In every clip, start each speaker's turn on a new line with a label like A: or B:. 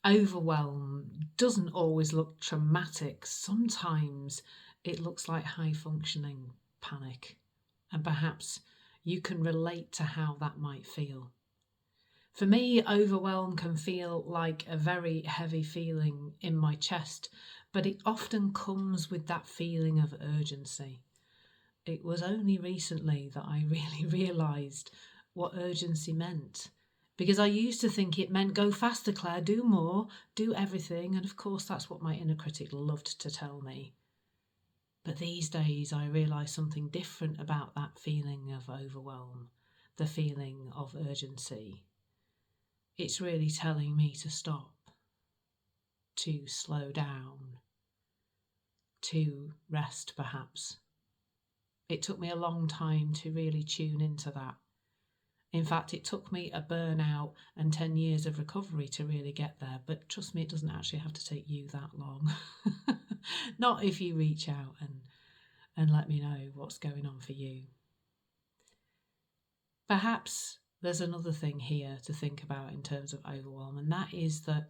A: Overwhelm doesn't always look traumatic. Sometimes it looks like high functioning panic, and perhaps you can relate to how that might feel. For me, overwhelm can feel like a very heavy feeling in my chest, but it often comes with that feeling of urgency. It was only recently that I really realised what urgency meant. Because I used to think it meant go faster, Claire, do more, do everything. And of course, that's what my inner critic loved to tell me. But these days, I realise something different about that feeling of overwhelm, the feeling of urgency. It's really telling me to stop, to slow down, to rest perhaps. It took me a long time to really tune into that. In fact, it took me a burnout and 10 years of recovery to really get there. But trust me, it doesn't actually have to take you that long. Not if you reach out and let me know what's going on for you. Perhaps there's another thing here to think about in terms of overwhelm, and that is that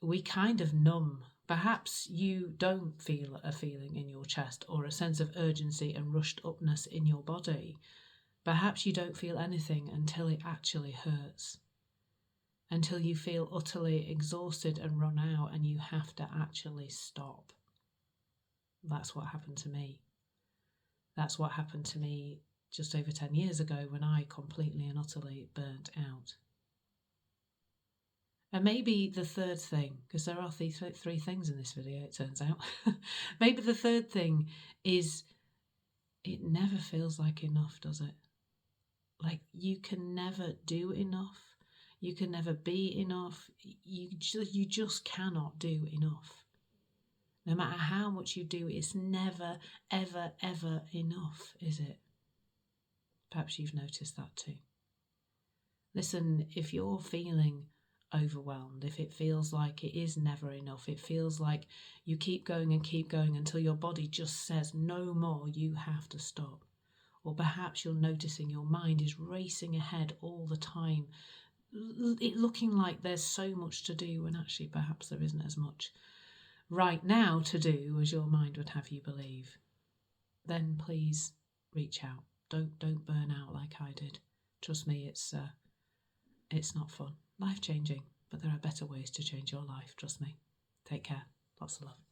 A: we kind of numb. Perhaps you don't feel a feeling in your chest or a sense of urgency and rushed upness in your body. Perhaps you don't feel anything until it actually hurts, until you feel utterly exhausted and run out and you have to actually stop. That's what happened to me. That's what happened to me just over 10 years ago when I completely and utterly burnt out. And maybe the third thing, because there are three things in this video, it turns out. Maybe the third thing is it never feels like enough, does it? Like you can never do enough. You can never be enough. You just cannot do enough. No matter how much you do, it's never, ever, ever enough, is it? Perhaps you've noticed that too. Listen, if you're feeling overwhelmed, if it feels like it is never enough, it feels like you keep going until your body just says no more, you have to stop. Or perhaps you're noticing your mind is racing ahead all the time, it looking like there's so much to do when actually perhaps there isn't as much right now to do as your mind would have you believe. Then please reach out. Don't burn out like I did. Trust me, it's not fun. Life-changing, but there are better ways to change your life, trust me. Take care. Lots of love.